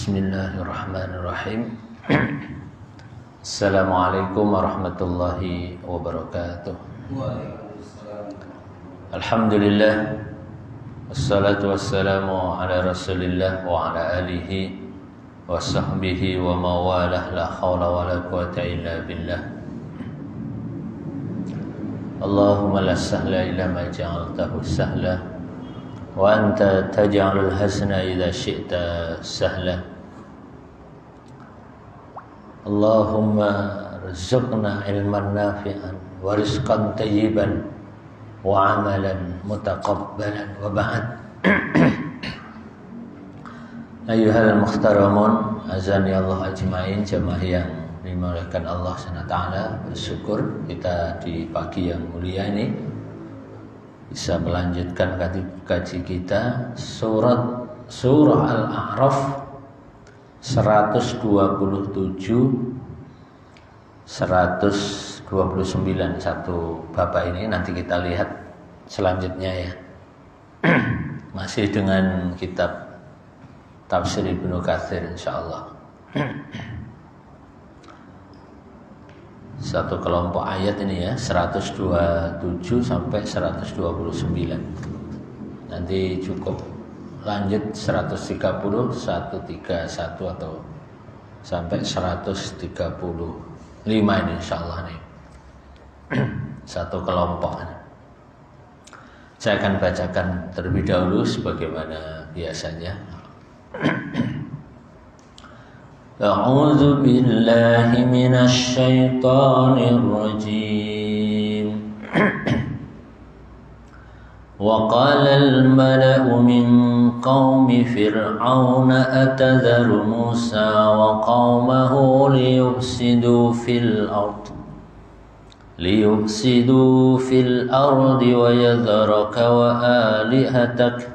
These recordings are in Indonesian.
Bismillahirrahmanirrahim. Assalamualaikum warahmatullahi wabarakatuh. Alhamdulillah, wassalatu wassalamu ala rasulillah wa ala alihi wa sahbihi wa mawalah, la hawla wa la quwata illa billah. Allahumma la sahla illa ma ja'altahu sahla wa anta taj'alul hasana idza syi'ta sahla. Allahumma rizqna ilman nafi'an wa rizqan tayyiban wa amalan mutaqabbalan wa ba'd. Ayyuhal muhtaramun, azani Allah ajmain, jamaah yang dimuliakan Allah SWT. Bersyukur kita di pagi yang mulia ini bisa melanjutkan kaji kita surah Al-A'raf 127 129, satu babak ini nanti kita lihat selanjutnya ya. Masih dengan kitab Tafsir Ibnu Katsir insyaallah. Satu kelompok ayat ini ya, 127 sampai 129. Nanti cukup lanjut 130, 131 atau sampai 135 ini insyaallah nih. Satu kelompok. Saya akan bacakan terlebih dahulu sebagaimana biasanya. A'udzu billahi minasy syaithanir rajim. Wa qala al-mala'u min qaumi fir'auna atadharu Musa wa qaumahu liyufsidu fil ardi wa yadharaka wa alihatak.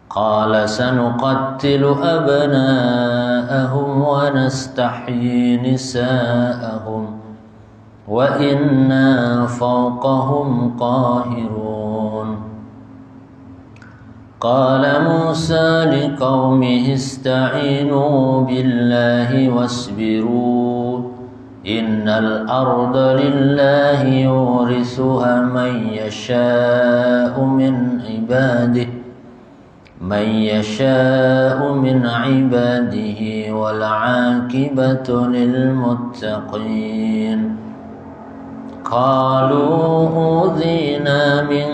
Qala sanuqattilu abna'ahum wa nastahyi nisa'ahum wa inna fawqahum qahirun. Qala Musa liqaumihi ista'inu billahi wasbiru innal arda lillahi yurisuha man yasha'u min ibadihi min ibadihi wal 'aqibatu lil muttaqin. Qalu udhina min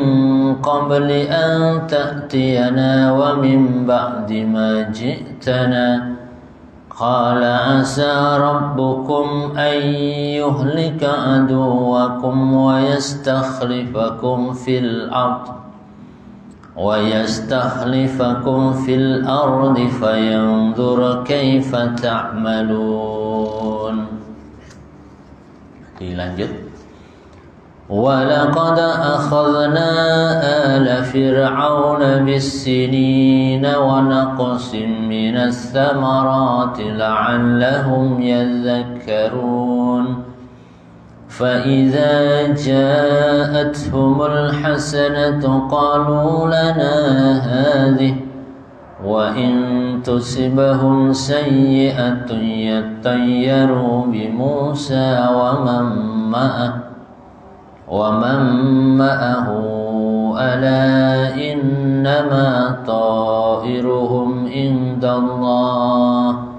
qabli an ta'tiyana wa min ba'di ma ji'tana. Qala asa rabbukum an yuhlika aduwakum wa yastakhlifakum fil ardi fayanzur kaifa ta'malun. Dilanjut. Walaqad akhadna ala fir'auna bis-sinina wa naqsim minas thamarati la'allahum yadhakkarun. فإذا جاءتهم الحسنة قالوا لنا هذه وإن تصبهم سيئة يطيروا بموسى ومن معه ألا إنما طائرهم عند الله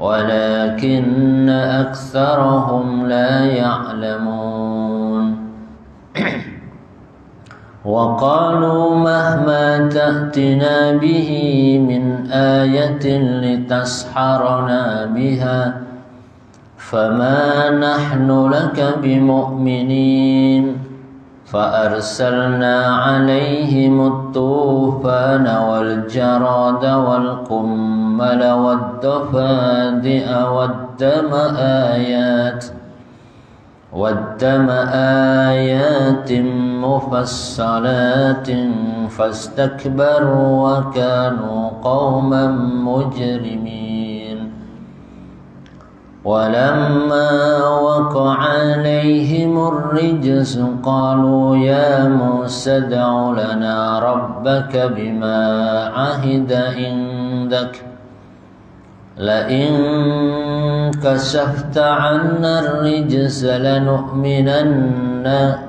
ولكن أكثرهم لا يعلمون. وقالوا مهما تأتنا به من آية لتسحرنا بها فما نحن لك بمؤمنين. فأرسلنا عليهم الطوفان والجراد والقمل والضفادع والدم آيات مفصلات فاستكبروا وكانوا قوما مجرمين. ولما وقع عليهم الرجس قالوا يا موسى ادع لنا ربك بما عهد عندك la in kashafta 'anna ar-rijza lanu'minanna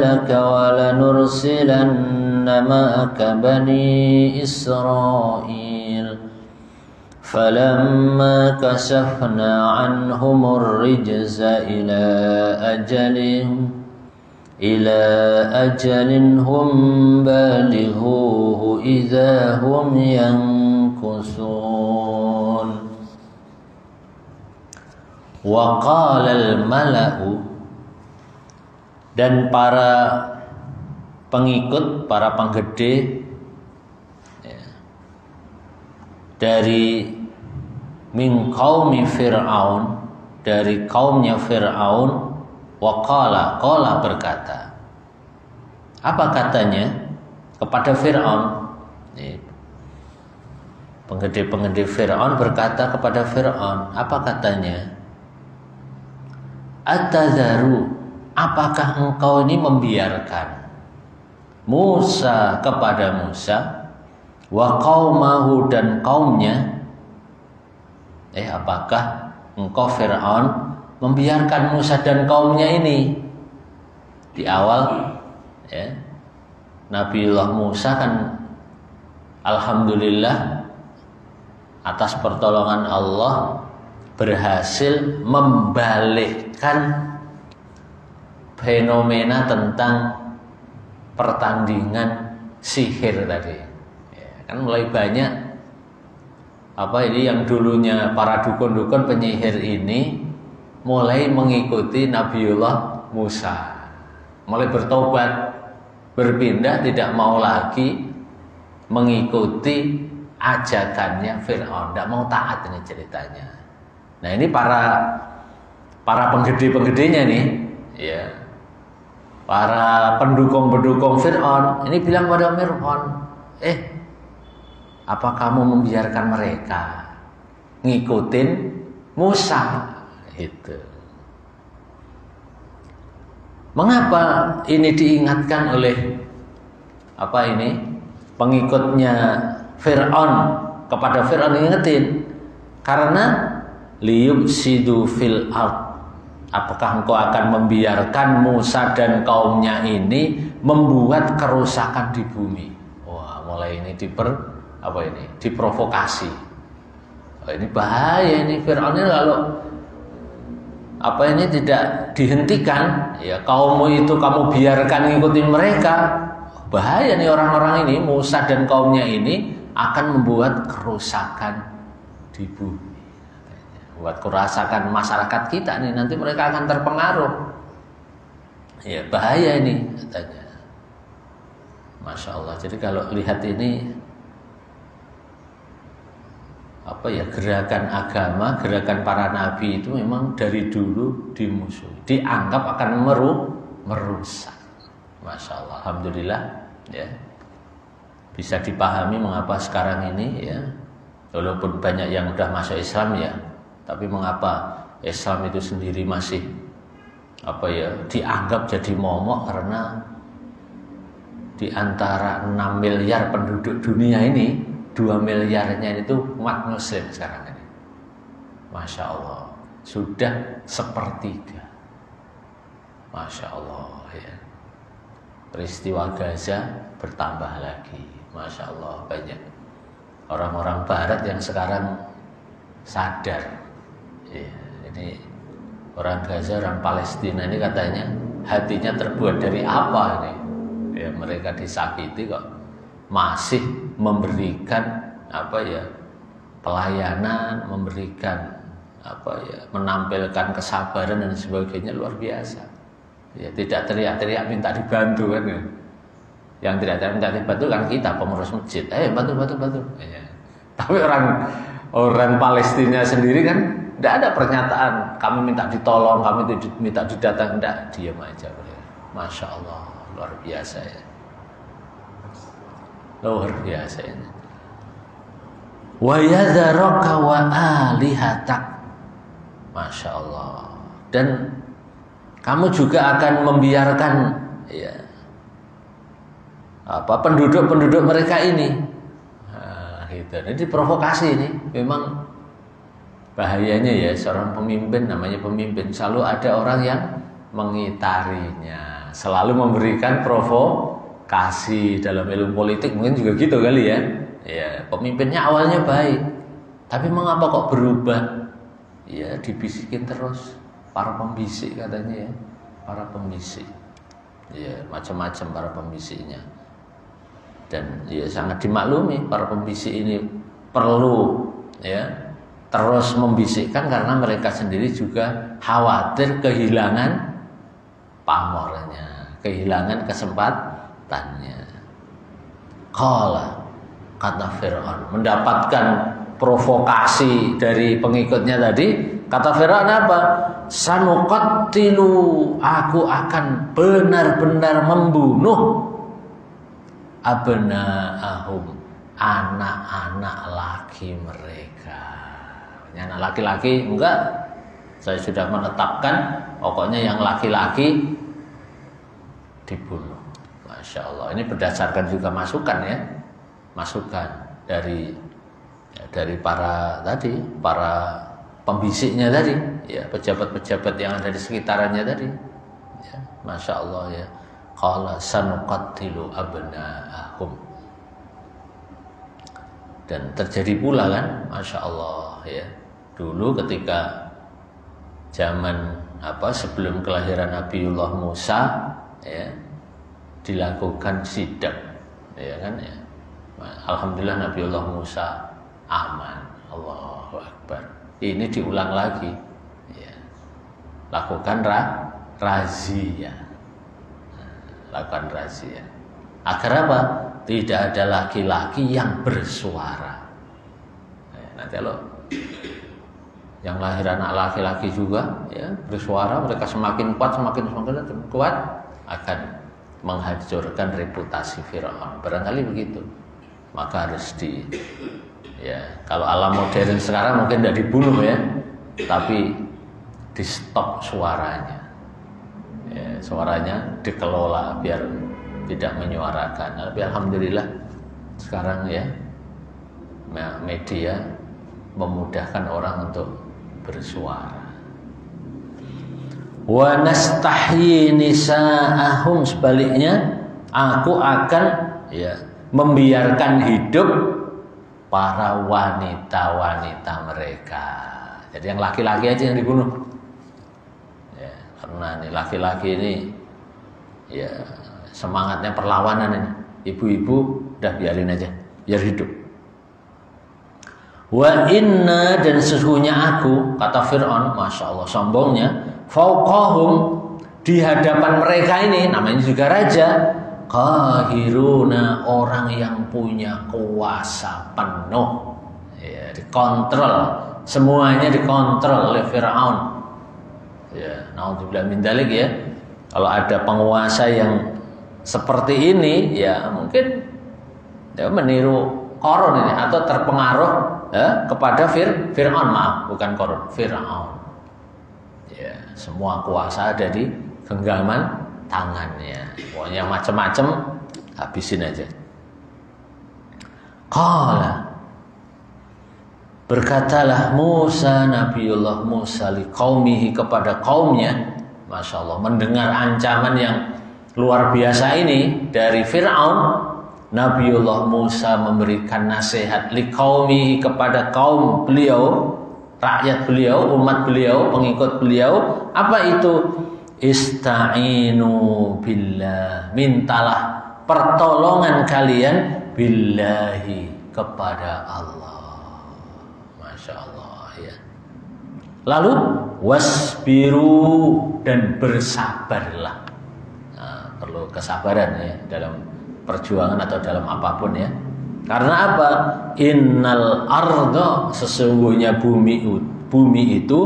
laka wa lanursilanna ma'aka bani Israil falamma kashafna 'anhum ar-rijza ila ajalin hum balighuhu idza hum yankusun. Wa qala al-mala'u, dan para pengikut, para penggede ya, dari min qaumi Fir'aun, dari kaumnya Fir'aun, waqala, qala berkata. Apa katanya kepada Fir'aun? Penggede-penggede Fir'aun berkata kepada Fir'aun, apa katanya? Atadharu, apakah engkau ini membiarkan Musa kepada Musa, wa qaumahu, dan kaumnya? Apakah engkau Fir'aun membiarkan Musa dan kaumnya ini? Di awal ya, Nabiullah Musa kan alhamdulillah atas pertolongan Allah berhasil membalikkan fenomena tentang pertandingan sihir tadi ya, kan mulai banyak yang dulunya para dukun-dukun penyihir ini mulai mengikuti Nabiullah Musa, mulai bertobat, berpindah, tidak mau lagi mengikuti ajakannya Fir'aun, tidak mau taat. Ini ceritanya. Nah, ini para penggede-penggedenya nih ya, para pendukung-pendukung Fir'aun ini bilang pada Fir'aun, apa kamu membiarkan mereka ngikutin Musa? Itu. Mengapa ini diingatkan oleh pengikutnya Fir'aun kepada Fir'aun, ingetin? Karena liyufsidu fil ard. Apakah engkau akan membiarkan Musa dan kaumnya ini membuat kerusakan di bumi? Wah, mulai ini diprovokasi. Ini bahaya ini. Fir'aun ini lalu ini tidak dihentikan ya, kaummu itu kamu biarkan ngikutin mereka, bahaya nih orang-orang ini. Musa dan kaumnya ini akan membuat kerusakan di bumi, buat kerusakan masyarakat kita nih, nanti mereka akan terpengaruh ya, bahaya ini katanya. Masya Allah. Jadi kalau lihat ini gerakan agama, gerakan para nabi itu memang dari dulu dimusuhi, dianggap akan merusak. Masya Allah, alhamdulillah ya, bisa dipahami mengapa sekarang ini ya, walaupun banyak yang udah masuk Islam ya, tapi mengapa Islam itu sendiri masih dianggap jadi momok, karena di antara 6 miliar penduduk dunia ini 2 miliarnya itu umat muslim sekarang ini. Masya Allah, sudah 1/3. Masya Allah ya. Peristiwa Gaza bertambah lagi. Masya Allah, banyak orang-orang barat yang sekarang sadar ya, ini orang Gaza, orang Palestina ini katanya hatinya terbuat dari apa ini ya, mereka disakiti kok masih memberikan pelayanan, memberikan menampilkan kesabaran dan sebagainya, luar biasa ya. Tidak teriak-teriak minta dibantu kan ya. Yang teriak-teriak minta dibantu kan kita, pengurus masjid, bantu ya. Tapi orang Palestina sendiri kan tidak ada pernyataan kami minta ditolong, kami minta didatang, tidak, diam aja. Masya Allah, luar biasa ya. Luar biasa ini. Wa yadharaka wa alihatak. Masya Allah. Dan kamu juga akan membiarkan ya penduduk-penduduk mereka ini. gitu. Jadi provokasi ini memang bahayanya ya, seorang pemimpin, namanya pemimpin, selalu ada orang yang mengitarinya, selalu memberikan provokasi. Dalam ilmu politik mungkin juga gitu kali ya. Ya, pemimpinnya awalnya baik, tapi mengapa kok berubah? Ya, dibisikin terus, para pembisik katanya ya, para pembisik. Ya, macam-macam para pembisiknya. Dan ya sangat dimaklumi para pembisik ini perlu ya terus membisikkan karena mereka sendiri juga khawatir kehilangan pamornya, kehilangan kesempatannya. Qala, kata Fir'aun, mendapatkan provokasi dari pengikutnya tadi, kata Fir'aun apa? Sanuqattilu, aku akan benar-benar membunuh abna'ahum, anak-anak laki mereka. Anak laki-laki enggak, saya sudah menetapkan pokoknya yang laki-laki dibunuh. Masya Allah, ini berdasarkan juga masukan ya, masukan dari para pembisiknya tadi, ya, pejabat-pejabat yang ada di sekitarannya tadi, ya, Masya Allah ya. Qala sanuqattilu abna'ahum. Dan terjadi pula kan, Masya Allah ya, dulu ketika zaman sebelum kelahiran Nabiullah Musa ya, dilakukan sidak ya kan ya. Alhamdulillah Nabiullah Musa aman. Allahu Akbar. Ini diulang lagi ya. Lakukan razia. Lakukan razia. Agar apa? Tidak ada laki-laki yang bersuara. Nanti kalau yang lahir anak laki-laki juga ya bersuara, mereka semakin kuat akan menghancurkan reputasi Fir'aun. Barangkali begitu. Maka harus kalau alam modern sekarang mungkin tidak dibunuh ya, tapi di stop suaranya. Ya, suaranya dikelola biar tidak menyuarakan. Tapi alhamdulillah sekarang ya media memudahkan orang untuk bersuara. Wa nastahyi nisa'ahum, sebaliknya aku akan ya membiarkan hidup para wanita-wanita mereka. Jadi yang laki-laki aja yang dibunuh. Ya, karena nih laki-laki ini ya semangatnya perlawanan ini. Ibu-ibu udah biarin aja, biar hidup. Wa inna, dan sesungguhnya aku, kata Fir'aun, Masya Allah sombongnya, fauqahum, di hadapan mereka ini, namanya juga raja, qahiruna, orang yang punya kuasa penuh ya, dikontrol, semuanya dikontrol oleh Fir'aun ya, naudzubillah min dzalik ya. Kalau ada penguasa yang seperti ini ya mungkin ya meniru Qarun ini atau terpengaruh ya, kepada Fir'aun, maaf bukan Qarun, Fir'aun ya, semua kuasa ada di genggaman tangannya, pokoknya macam-macam habisin aja. Qala, berkatalah Musa, Nabiullah Musa liqaumihi, kepada kaumnya. Masya Allah, mendengar ancaman yang luar biasa ini dari Fir'aun, Nabiullah Musa memberikan nasihat liqaumihi, kepada kaum beliau, rakyat beliau, umat beliau, pengikut beliau. Apa itu? Ista'inu billah, mintalah pertolongan kalian billahi, kepada Allah. Masya Allah ya. Lalu wasbiru, dan bersabarlah. Nah, perlu kesabaran ya dalam perjuangan atau dalam apapun ya. Karena apa? Innal arda, sesungguhnya bumi itu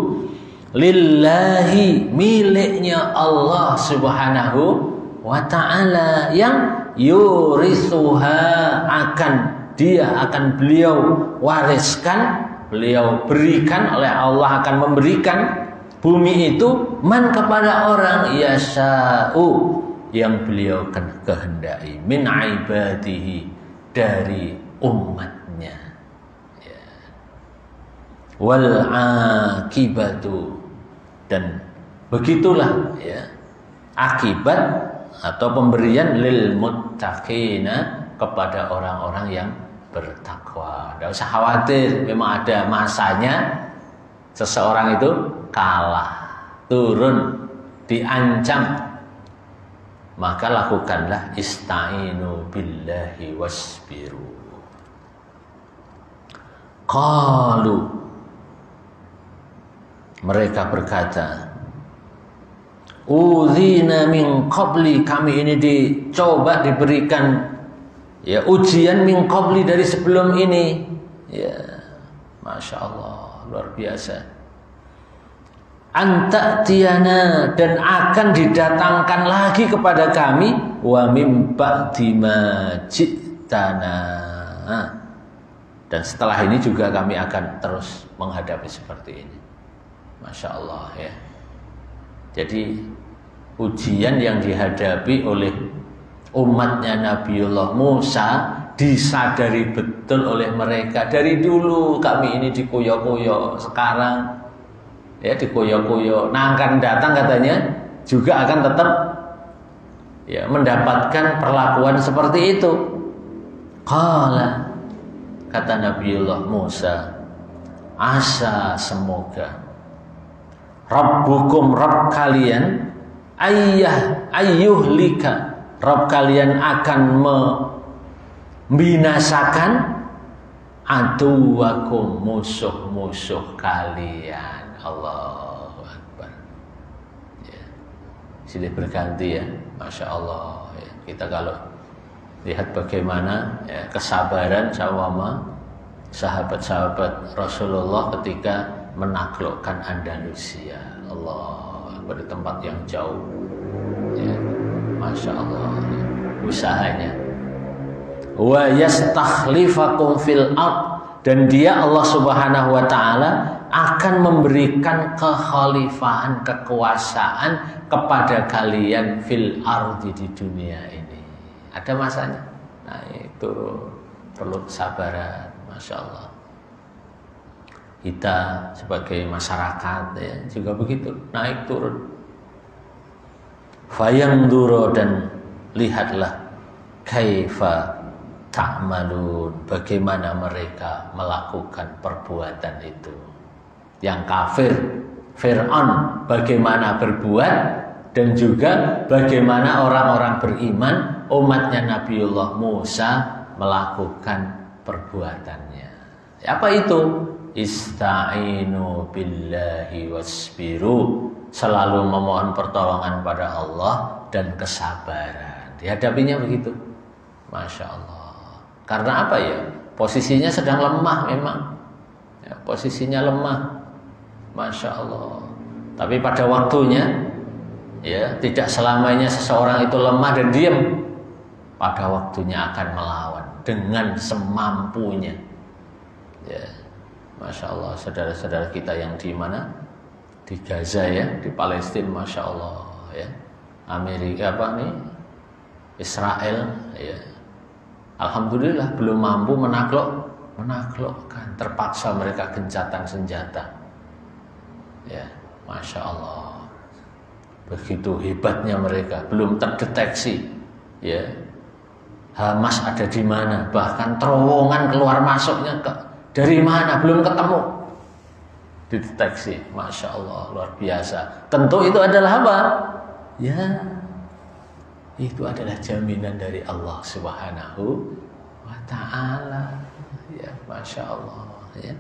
lillahi, miliknya Allah Subhanahu wa ta'ala, yang yurisuha, akan beliau wariskan, beliau berikan, oleh Allah akan memberikan bumi itu man, kepada orang yasha'u, yang beliau kehendaki, min ibadihi, dari umatnya. wal akibatu, dan begitulah ya akibat atau pemberian lil muttaqina, kepada orang-orang yang bertakwa. Tidak usah khawatir, memang ada masanya seseorang itu kalah, turun, diancam, maka lakukanlah ista'inu billahi wasbiru. Qalu, mereka berkata, udzina min qabli, kami ini dicoba, diberikan ya ujian min qabli, dari sebelum ini. Ya, Masya Allah, luar biasa. Anta'tiyana, dan akan didatangkan lagi kepada kami, wa mim ba'di ma ji'tana, dan setelah ini juga kami akan terus menghadapi seperti ini. Masya Allah ya. Jadi ujian yang dihadapi oleh umatnya Nabiullah Musa disadari betul oleh mereka. Dari dulu kami ini dikoyo-koyo, sekarang ya dikoyo-koyo. Nah akan datang katanya juga akan tetap ya mendapatkan perlakuan seperti itu. Qala, kata Nabiullah Musa, asa, semoga Rabbukum, Rabb kalian, ayyuhlika, Rabb kalian akan membinasakan aduwakum, musuh-musuh kalian. Allahu Akbar ya. Silih berganti ya, Masya Allah ya. Kita kalau lihat bagaimana ya, kesabaran sawama sahabat-sahabat Rasulullah ketika menaklukkan Andalusia. Allah, pada tempat yang jauh ya. Masya Allah ya. Usahanya wa yastakhlifakum fil ard, dan dia Allah Subhanahu wa ta'ala akan memberikan kekhalifahan, kekuasaan kepada kalian fil ardi, di dunia ini. Ada masanya. Nah itu perlu kesabaran. Masya Allah. Kita sebagai masyarakat ya, juga begitu, naik turun. Fayangduro, dan lihatlah kaifa ta'malun, bagaimana mereka melakukan perbuatan itu. Yang kafir, Fir'aun bagaimana berbuat, dan juga bagaimana orang-orang beriman, umatnya Nabiullah Musa melakukan perbuatannya. Apa itu? Ista'inu billahi wasbiru, selalu memohon pertolongan pada Allah dan kesabaran. Dihadapinya begitu. Masya Allah. Karena apa ya? Posisinya sedang lemah memang ya, posisinya lemah. Masya Allah. Tapi pada waktunya ya, tidak selamanya seseorang itu lemah dan diam. Pada waktunya akan melawan dengan semampunya ya. Masya Allah, saudara-saudara kita yang di mana? Di Gaza ya, di Palestina, Masya Allah ya. Amerika Israel ya. Alhamdulillah belum mampu menaklukkan, terpaksa mereka gencatan senjata ya. Masya Allah, begitu hebatnya mereka, belum terdeteksi ya Hamas ada di mana, bahkan terowongan keluar masuknya dari mana belum ketemu, dideteksi. Masya Allah, luar biasa. Tentu itu adalah apa? Ya, itu adalah jaminan dari Allah Subhanahu wa ta'ala ya. Masya Allah ya.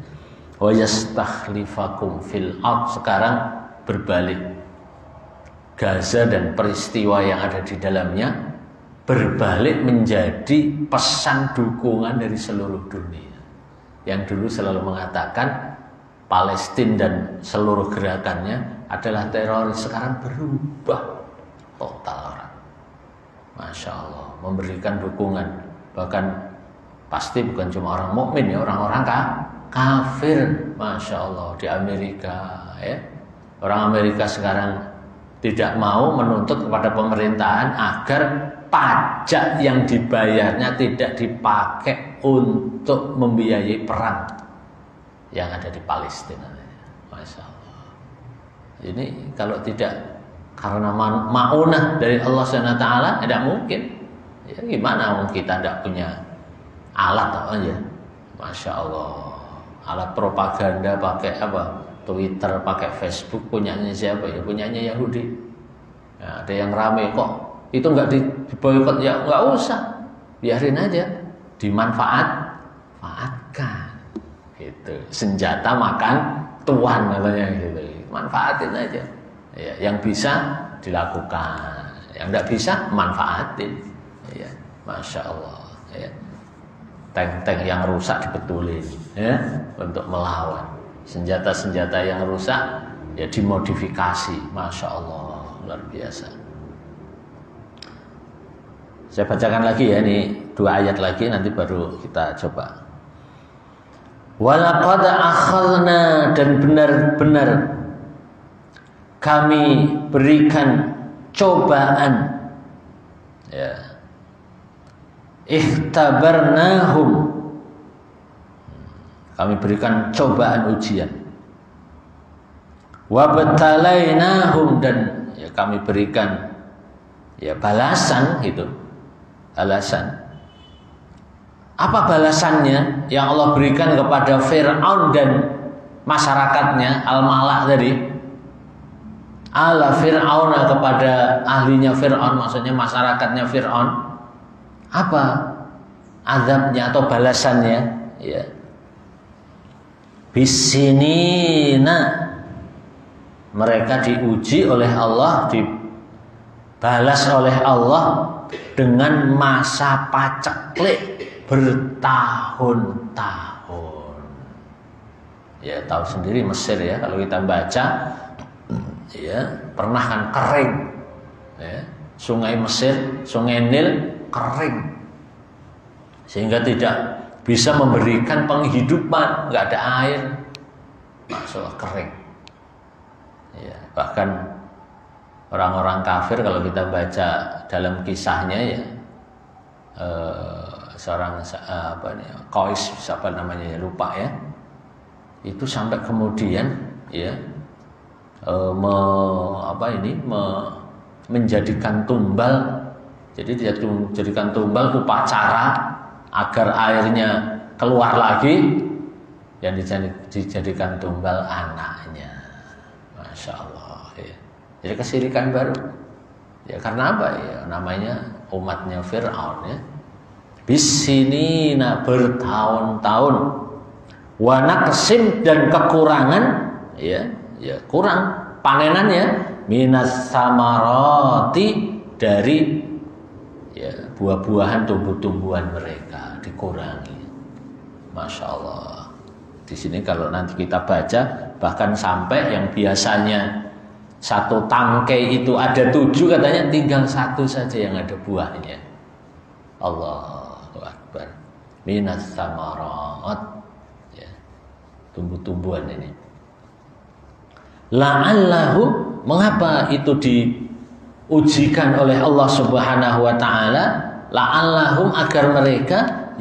Wa yastakhlifakum fil ard, sekarang berbalik. Gaza dan peristiwa yang ada di dalamnya berbalik menjadi pesan dukungan dari seluruh dunia. Yang dulu selalu mengatakan Palestina dan seluruh gerakannya adalah teroris, sekarang berubah total orang. Masya Allah, memberikan dukungan, bahkan pasti bukan cuma orang mukmin ya, orang-orang kafir. Masya Allah, di Amerika ya, orang Amerika sekarang tidak mau menuntut kepada pemerintahan agar pajak yang dibayarnya tidak dipakai untuk membiayai perang. yang ada di Palestina. Masya Allah. Ini kalau tidak karena ma'unah dari Allah SWT, tidak mungkin. Ya, gimana kita tidak punya alat aja? Masya Allah. Alat propaganda pakai apa? Twitter, pakai Facebook, punyanya siapa ya? Punyanya Yahudi. Ya, ada yang rame kok. Itu nggak diboikot ya, nggak usah. Biarin aja. Dimanfaatkan. Gitu. Senjata makan tuan katanya gitu. Manfaatin aja. Ya, yang bisa dilakukan, yang tidak bisa manfaatin. Ya, Masya Allah. Ya. Tank-tank yang rusak dibetulin, ya, untuk melawan. Senjata-senjata yang rusak ya dimodifikasi. Masya Allah, luar biasa. Saya bacakan lagi ya, ini 2 ayat lagi, nanti baru kita coba. Walaqad akhadna, dan benar-benar kami berikan cobaan, ya, ikhtabarnahum, kami berikan cobaan ujian, wabtalainahum, dan ya kami berikan ya balasan gitu, balasan. Apa balasannya yang Allah berikan kepada Fir'aun dan masyarakatnya, al-mala' tadi, ala Fir'aun, kepada ahlinya Fir'aun, maksudnya masyarakatnya Fir'aun. Apa azabnya atau balasannya? Ya. Bisinina, mereka diuji oleh Allah, dibalas oleh Allah dengan masa paceklik bertahun-tahun. Ya, tahu sendiri Mesir ya, kalau kita baca ya, pernah kan kering ya, sungai Mesir, sungai Nil kering sehingga tidak bisa memberikan penghidupan, nggak ada air, masalah kering ya. Bahkan orang-orang kafir, kalau kita baca dalam kisahnya ya, seorang Qais, siapa namanya ya, lupa ya, itu sampai kemudian ya menjadikan tumbal. Jadi dia jadikan tumbal upacara agar airnya keluar lagi, yang dijadikan tumbal anaknya. Masya Allah ya. Jadi kesyirikan baru ya, karena apa ya, namanya umatnya Fir'aun ya. Bisinina, bertahun-tahun, wa naqsim, dan kekurangan ya, ya kurang panenannya, minas samarati, dari ya buah-buahan, tumbuh-tumbuhan mereka dikurangi. Masya Allah. Di sini kalau nanti kita baca, bahkan sampai yang biasanya 1 tangkai itu ada 7, katanya tinggal 1 saja yang ada buahnya. Allahu Akbar. Minas samarat ya, tumbuh-tumbuhan ini. La'allahu, mengapa itu diujikan oleh Allah Subhanahu wa taala? La'allahum, agar mereka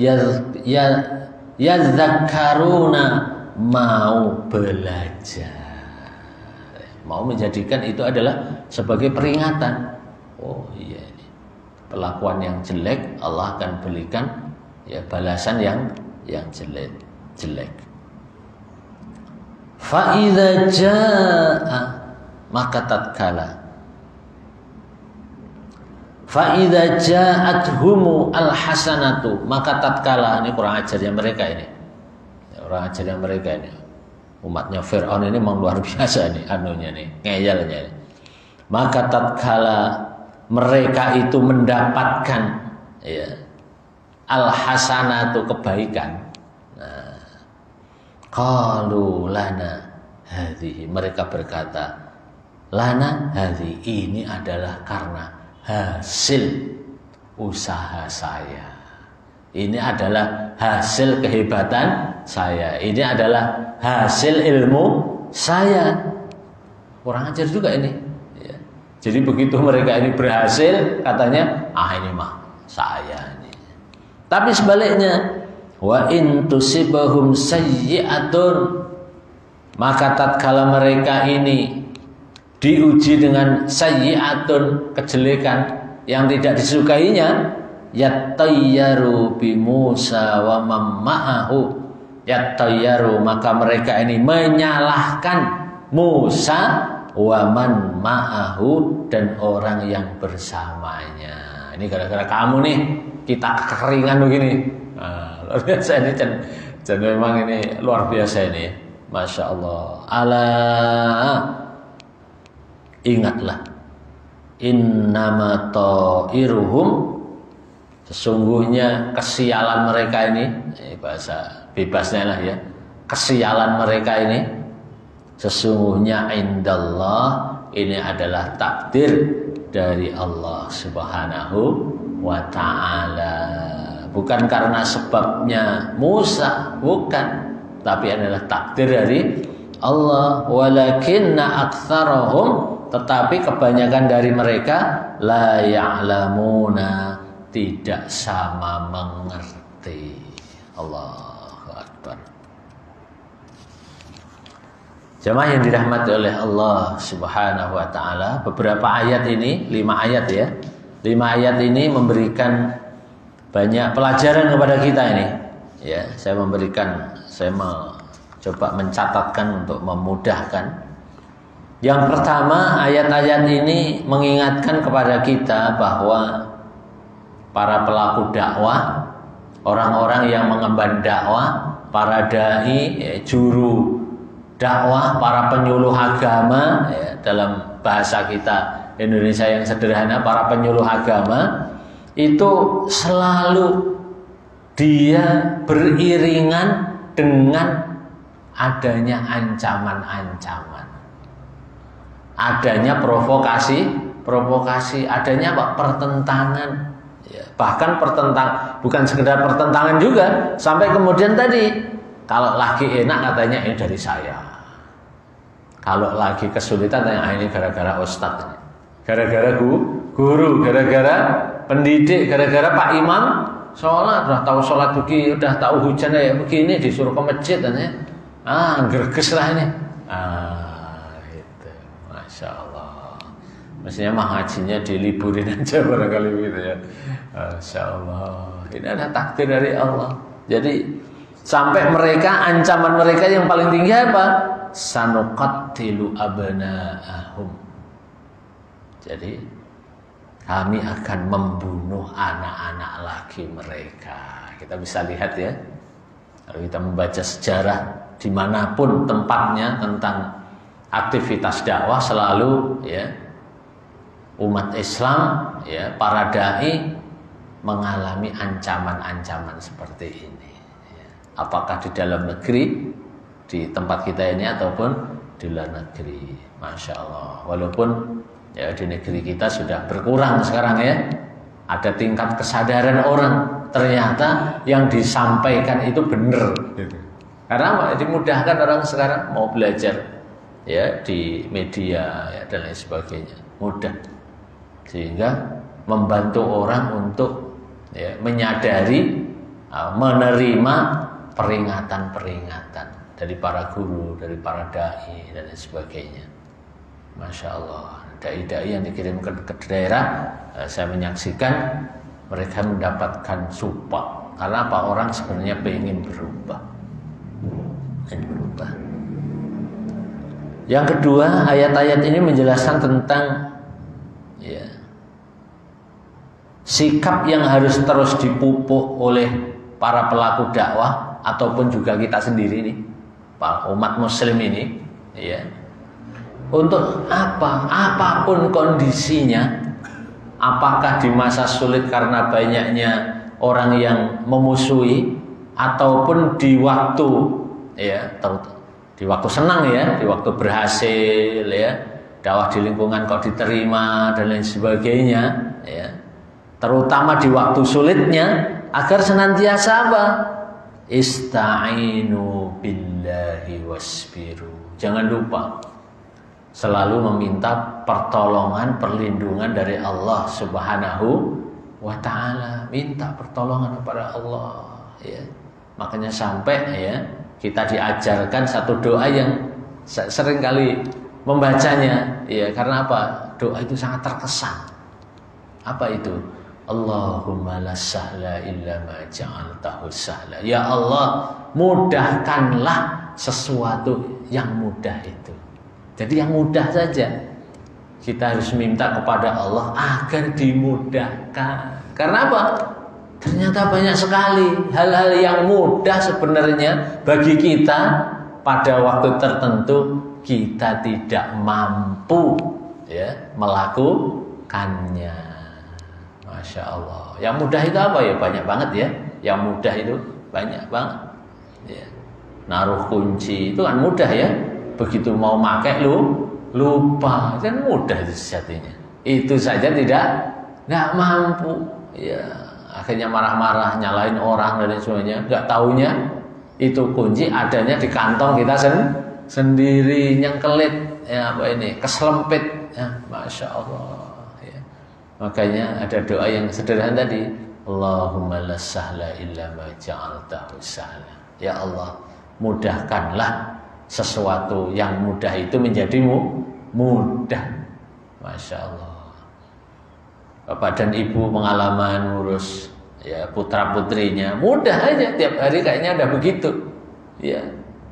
yadzakkaruna, mau belajar, mau menjadikan itu adalah sebagai peringatan. Oh iya, ini perlakuan yang jelek Allah akan berikan ya balasan yang jelek. Fa idza jaa, maka tatkala, fa idza ja'athumu alhasanatu, maka tatkala, ini kurang ajarnya mereka ini. Kurang ajarnya mereka ini. Umatnya Fir'aun ini memang luar biasa nih anunya nih, ngeyelnya nih. Maka tatkala mereka itu mendapatkan ya al-hasanatu, kebaikan. Nah, qalu lana hadhihi, mereka berkata, lana hadhihi, ini adalah karena hasil usaha saya. Ini adalah hasil kehebatan saya. Ini adalah hasil ilmu saya. Kurang ajar juga ini ya. Jadi begitu mereka ini berhasil, katanya, ini mah saya ini. Tapi sebaliknya, Wa in tusibahum sayyi'atun, maka tatkala mereka ini diuji dengan sayyi'atun, kejelekan yang tidak disukainya, yattayyaru bi Musa wa man ma'ahu, yattayyaru, maka mereka ini menyalahkan Musa wa man ma'ahu, dan orang yang bersamanya. Ini gara-gara kamu nih kita kekeringan begini. Luar biasa ini, dan memang ini luar biasa ini, Masya Allah. Ala, ingatlah, innama ta'iruhum, sesungguhnya kesialan mereka ini bahasa bebasnya lah ya, kesialan mereka ini sesungguhnya indallah, ini adalah takdir dari Allah Subhanahu wa ta'ala. Bukan karena sebabnya Musa, bukan, tapi adalah takdir dari Allah. Walakinna aktsarahum, tetapi kebanyakan dari mereka la ya'lamuna, tidak sama mengerti. Allahu Akbar. Jemaah yang dirahmati oleh Allah Subhanahu wa ta'ala, beberapa ayat ini, 5 ayat ya, 5 ayat ini memberikan banyak pelajaran kepada kita ini. Ya, saya coba mencatatkan untuk memudahkan. Yang pertama, ayat-ayat ini mengingatkan kepada kita bahwa para pelaku dakwah, orang-orang yang mengemban dakwah, para dai, ya, juru dakwah, para penyuluh agama, ya, dalam bahasa kita Indonesia yang sederhana, para penyuluh agama itu selalu dia beriringan dengan adanya ancaman-ancaman, adanya provokasi, adanya apa? Pertentangan, ya, bahkan bukan sekedar pertentangan juga, sampai kemudian tadi kalau lagi enak katanya ini dari saya, kalau lagi kesulitan tanya ini gara-gara ustadz, gara-gara guru, gara-gara pendidik, gara-gara Pak Imam sholat, udah tahu sholat begini, udah tahu hujan kayak begini, disuruh ke masjid, gerges lah ini. Itu, Masya Allah. Mestinya mah hajinya diliburin aja barangkali gitu ya. Masya Allah. Ini ada takdir dari Allah. Jadi sampai mereka, ancaman mereka yang paling tinggi apa? Sanuqattilu abna'ahum. Jadi kami akan membunuh anak-anak laki mereka. Kita bisa lihat ya, kalau kita membaca sejarah dimanapun tempatnya tentang aktivitas dakwah, selalu ya umat Islam, ya para dai mengalami ancaman-ancaman seperti ini. Apakah di dalam negeri, di tempat kita ini, ataupun di luar negeri. Masya Allah. Walaupun ya di negeri kita sudah berkurang sekarang ya, ada tingkat kesadaran orang ternyata yang disampaikan itu benar. Karena dimudahkan orang sekarang mau belajar ya di media ya, dan lain sebagainya, mudah, sehingga membantu orang untuk ya, menyadari, menerima peringatan-peringatan dari para guru, dari para dai dan lain sebagainya. Masya Allah. Dai-dai yang dikirimkan ke daerah, saya menyaksikan mereka mendapatkan support. Karena apa? Orang sebenarnya ingin berubah. Yang kedua, ayat-ayat ini menjelaskan tentang ya, sikap yang harus terus dipupuk oleh para pelaku dakwah ataupun juga kita sendiri nih, umat muslim ini, ya. Untuk apa? Apapun kondisinya, apakah di masa sulit karena banyaknya orang yang memusuhi, ataupun di waktu ya, di waktu senang ya, di waktu berhasil ya, dakwah di lingkungan kok diterima dan lain sebagainya ya. Terutama di waktu sulitnya, agar senantiasa apa? Ista'inu billahi wasbiru. Jangan lupa selalu meminta pertolongan, perlindungan dari Allah Subhanahu wa ta'ala. Minta pertolongan kepada Allah ya. Makanya sampai ya kita diajarkan satu doa yang sering kali membacanya, ya karena apa? Doa itu sangat terkesan. Apa itu? Allahumma la sahla illa ma ja'altahu sahla. Ya Allah, mudahkanlah sesuatu yang mudah itu. Jadi yang mudah saja. Kita harus minta kepada Allah agar dimudahkan. Karena apa? Ternyata banyak sekali hal-hal yang mudah sebenarnya bagi kita, pada waktu tertentu kita tidak mampu ya melakukannya. Masya Allah. Yang mudah itu apa ya? Banyak banget ya. Yang mudah itu banyak banget. Ya. Naruh kunci itu kan mudah ya. Begitu mau pakai lupa, kan mudah itu sejatinya. Itu saja nggak mampu. Ya, akhirnya marah-marah, nyalain orang dan sebagainya. Nggak taunya itu kunci adanya di kantong kita sendiri, nyengkelit, ya apa ini, keselempit. Ya, Masya Allah. Makanya ada doa yang sederhana tadi, Allahumma la sahla illa ma ja'altahu sahla. Ya Allah, mudahkanlah sesuatu yang mudah itu menjadi mudah. Masya Allah. Bapak dan ibu pengalaman ngurus ya putra putrinya, mudah aja, tiap hari kayaknya ada begitu. Ya,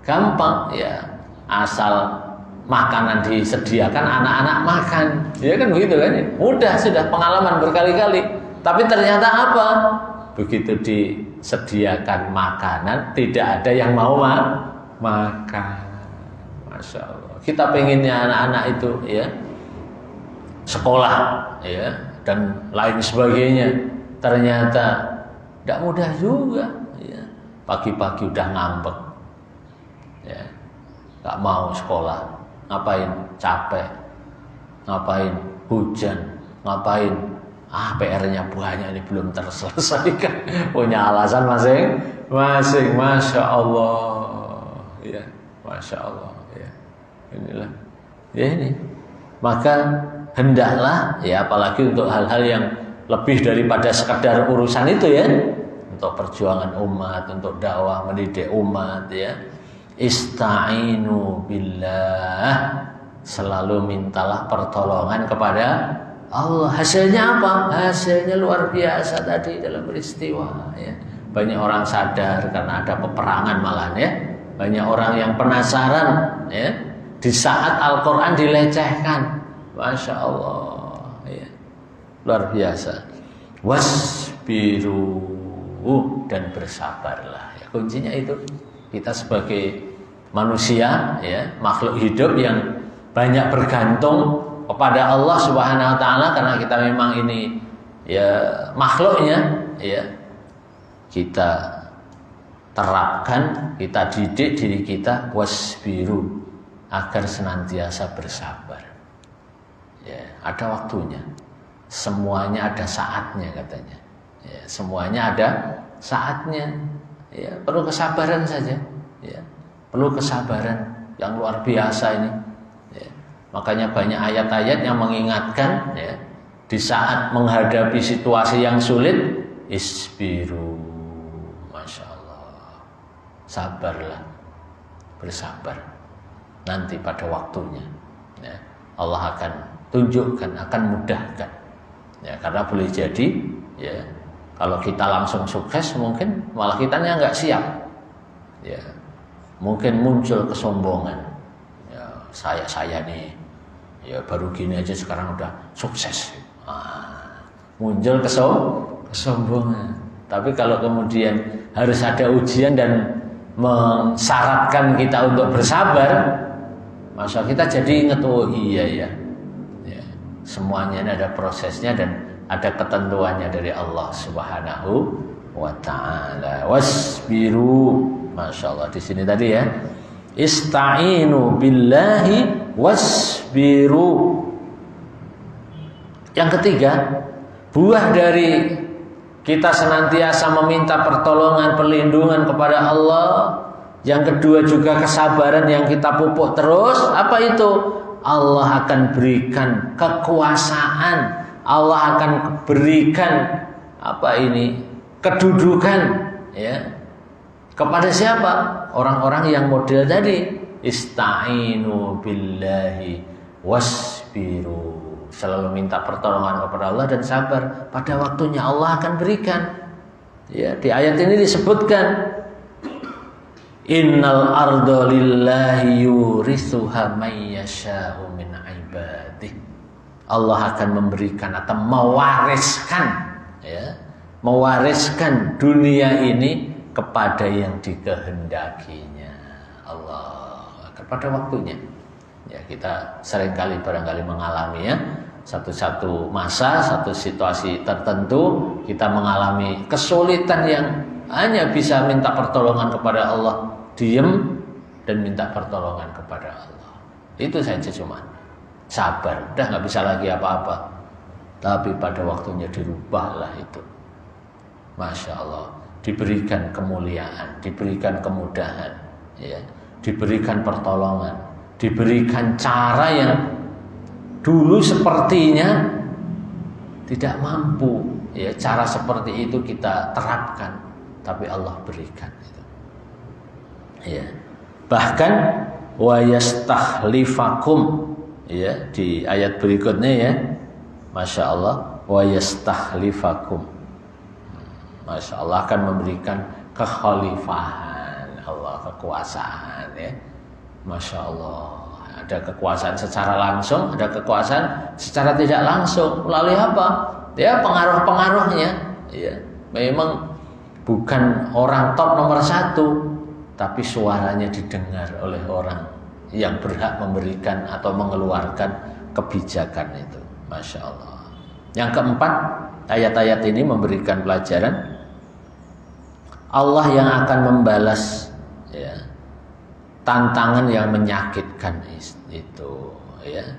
gampang ya, asal makanan disediakan, anak-anak makan, ya kan begitu kan? Mudah, sudah pengalaman berkali-kali. Tapi ternyata apa? Begitu disediakan makanan, tidak ada yang mau makan. Masya Allah. Kita pengennya anak-anak itu ya sekolah, ya dan lain sebagainya. Ternyata tidak mudah juga. Ya. Pagi-pagi udah ngambek, ya nggak mau sekolah. Ngapain? Capek. Ngapain? Hujan. Ngapain? PR-nya banyak, ini belum terselesaikan. Punya alasan masing-masing. Masya Allah. Ya, Masya Allah. Ya, inilah. Ya ini. Maka hendaklah, ya apalagi untuk hal-hal yang lebih daripada sekedar urusan itu ya, untuk perjuangan umat, untuk dakwah mendidik umat ya. Ista'inu billah, selalu mintalah pertolongan kepada Allah. Hasilnya apa? Hasilnya luar biasa tadi dalam peristiwa ya. Banyak orang sadar karena ada peperangan malahan ya. Banyak orang yang penasaran ya. Di saat Al-Quran dilecehkan, Masya Allah ya. Luar biasa. Wasbiru, dan bersabarlah ya. Kuncinya itu. Kita sebagai manusia ya, makhluk hidup yang banyak bergantung kepada Allah Subhanahu wa taala, karena kita memang ini ya makhluknya ya. Kita terapkan, kita didik diri kita wasbiru, agar senantiasa bersabar. Ya, ada waktunya. Semuanya ada saatnya katanya. Ya, semuanya ada saatnya. Ya, perlu kesabaran saja, ya. Perlu kesabaran yang luar biasa ini. Ya. Makanya banyak ayat-ayat yang mengingatkan, ya, di saat menghadapi situasi yang sulit, isbiru, Masya Allah, sabarlah, bersabar. Nanti pada waktunya, ya, Allah akan tunjukkan, akan mudahkan. Ya, karena boleh jadi, ya. Kalau kita langsung sukses, mungkin malah kitanya nggak siap. Ya, mungkin muncul kesombongan. Ya, saya nih, ya baru gini aja sekarang udah sukses. Muncul kesombongan. Tapi kalau kemudian harus ada ujian dan mensyaratkan kita untuk bersabar, masa kita jadi ingat, oh iya ya, ya semuanya ada prosesnya dan ada ketentuannya dari Allah Subhanahu wa ta'ala. Wasbiru, Masya Allah. Di sini tadi ya, ista'inu billahi wasbiru. Yang ketiga, buah dari kita senantiasa meminta pertolongan, perlindungan kepada Allah. Yang kedua juga kesabaran yang kita pupuk terus. Apa itu? Allah akan berikan kekuasaan, Allah akan berikan kedudukan ya Kepada siapa? Orang-orang yang model tadi. Ista'inu billahi wasbiru. Selalu minta pertolongan kepada Allah dan sabar. Pada waktunya Allah akan berikan. Ya, di ayat ini disebutkan innal arda lillahi yurithuha may yasha'u min ibadihi. Allah akan memberikan atau mewariskan, ya, mewariskan dunia ini kepada yang dikehendakinya. Allah pada waktunya. Ya, kita seringkali barangkali mengalami ya satu masa, satu situasi tertentu kita mengalami kesulitan yang hanya bisa minta pertolongan kepada Allah, diam dan minta pertolongan kepada Allah. Itu saja cuma sabar, udah nggak bisa lagi apa-apa. Tapi pada waktunya dirubahlah itu. Masya Allah, diberikan kemuliaan, diberikan kemudahan, ya, diberikan pertolongan, diberikan cara yang dulu sepertinya tidak mampu, ya, cara seperti itu kita terapkan, tapi Allah berikan itu. Ya. Bahkan wa yastakhlifakum, ya, di ayat berikutnya ya. Masya Allah, wa yastakhlifakum. Masya Allah akan memberikan kekhalifahan Allah, kekuasaan ya. Masya Allah. Ada kekuasaan secara langsung, ada kekuasaan secara tidak langsung. Melalui apa? Ya, pengaruh-pengaruhnya. Ya, memang bukan orang top nomor 1, tapi suaranya didengar oleh orang yang berhak memberikan atau mengeluarkan kebijakan itu. Masya Allah. Yang keempat, ayat-ayat ini memberikan pelajaran Allah yang akan membalas, ya, tantangan yang menyakitkan itu, ya.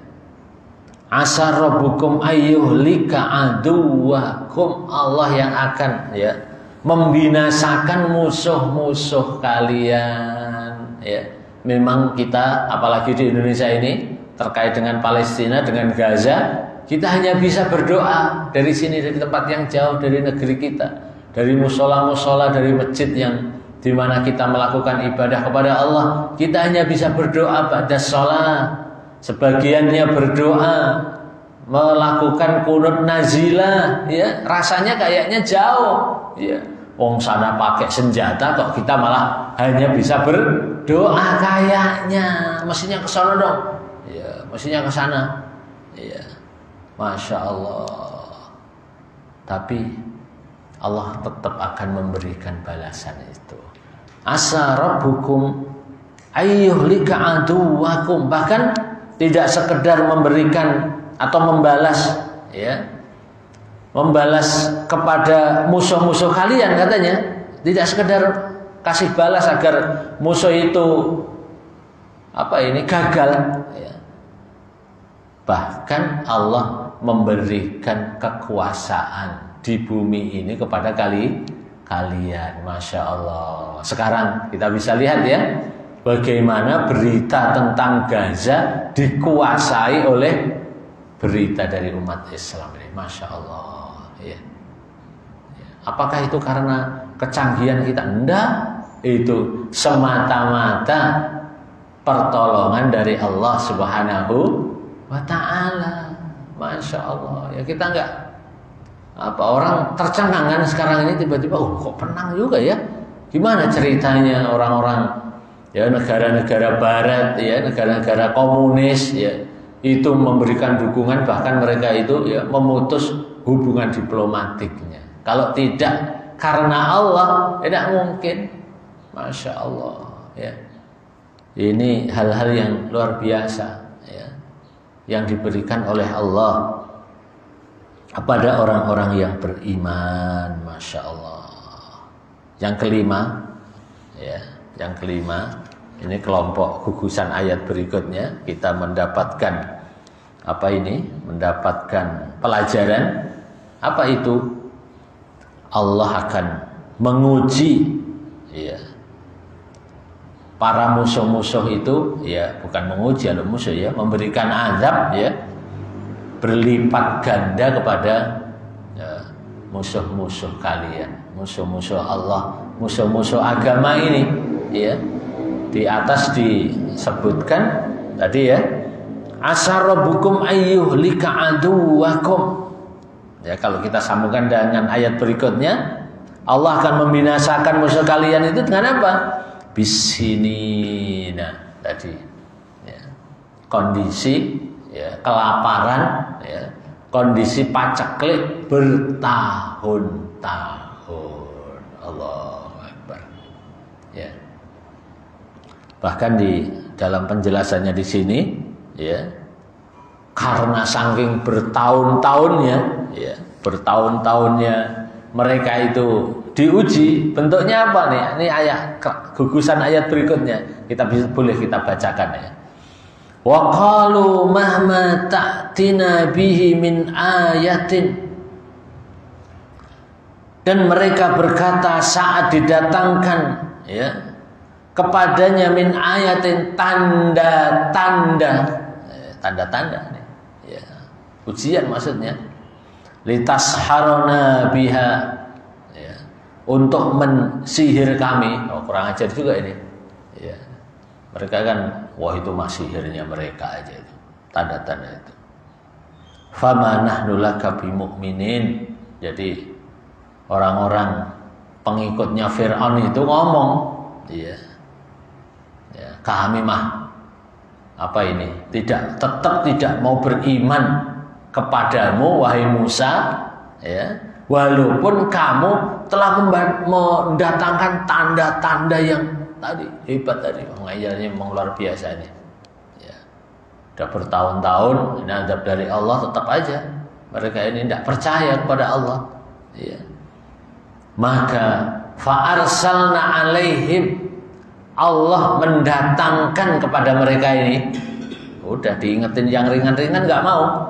Asa rabbukum ayyuhlika aduwakum. Allah yang akan, ya, membinasakan musuh-musuh kalian, ya. Memang kita apalagi di Indonesia ini terkait dengan Palestina, dengan Gaza, kita hanya bisa berdoa dari sini, dari tempat yang jauh dari negeri kita, dari musola-musola, dari masjid yang di mana kita melakukan ibadah kepada Allah. Kita hanya bisa berdoa pada sholat. Sebagiannya berdoa melakukan kunut nazilah, ya, rasanya kayaknya jauh, ya. Wong sana pakai senjata kok kita malah hanya bisa berdoa kayaknya. Mestinya ke sana dong. Ya, mestinya ke sana. Ya. Masya Allah. Tapi Allah tetap akan memberikan balasan itu. Asa rabbukum ayyuhlika aduwakum. Bahkan tidak sekedar memberikan atau membalas, ya, membalas kepada musuh-musuh kalian katanya. Tidak sekedar kasih balas agar musuh itu gagal, ya. Bahkan Allah memberikan kekuasaan di bumi ini kepada kalian. Masya Allah. Sekarang kita bisa lihat ya, bagaimana berita tentang Gaza dikuasai oleh berita dari umat Islam ini. Masya Allah, ya. Apakah itu karena kecanggihan kita? Enggak. Itu semata-mata pertolongan dari Allah Subhanahu wa Ta'ala. Masya Allah. Ya, kita enggak orang tercengang sekarang ini tiba-tiba, kok penang juga ya? Gimana ceritanya orang-orang, ya, negara-negara barat, ya, negara-negara komunis, ya, itu memberikan dukungan, bahkan mereka itu, ya, memutus hubungan diplomatiknya. Kalau tidak karena Allah, tidak mungkin. Masya Allah, ya. Ini hal-hal yang luar biasa, ya, yang diberikan oleh Allah kepada orang-orang yang beriman. Masya Allah. Yang kelima, ya, yang kelima, ini kelompok gugusan ayat berikutnya, kita mendapatkan mendapatkan pelajaran. Apa itu? Allah akan menguji, ya, para musuh-musuh itu, ya, bukan menguji musuh, ya, memberikan azab, ya, berlipat ganda kepada, ya, musuh-musuh kalian, musuh-musuh Allah, musuh-musuh agama ini, ya. Di atas disebutkan tadi ya, asarabukum ayyuhlika aduwakum. Ya, kalau kita sambungkan dengan ayat berikutnya, Allah akan membinasakan musuh kalian itu dengan apa? Bisinina tadi. Ya. Kondisi ya, kelaparan, ya, kondisi paceklik bertahun-tahun. Allahu Akbar. Ya. Bahkan di dalam penjelasannya di sini, ya, karena saking bertahun-tahunnya, ya, bertahun-tahunnya mereka itu diuji, bentuknya apa nih? Ini ayat gugusan ayat berikutnya boleh kita bacakan ya. Wa qalu mahma ta'tina bihi min ayatin. Dan mereka berkata saat didatangkan ya kepadanya min ayatin tanda-tanda ya, ujian maksudnya, litasharona biha ya, untuk mensihir kami. Kurang ajar juga ini ya. Mereka kan wah itu mah sihirnya mereka aja itu, tanda-tanda itu. Fama nahnu laka bimu'minin. Jadi orang-orang pengikutnya Fir'aun itu ngomong, iya, ya, kami mah apa ini tetap tidak mau beriman kepadamu wahai Musa, ya, walaupun kamu telah mendatangkan tanda-tanda yang tadi hebat tadi, pengajarnya memang luar biasa ini. Ya, udah bertahun-tahun ini azab dari Allah, tetap aja mereka ini tidak percaya kepada Allah. Ya. Maka fa'arsalna alaihim, Allah mendatangkan kepada mereka ini. Udah diingetin yang ringan-ringan nggak mau.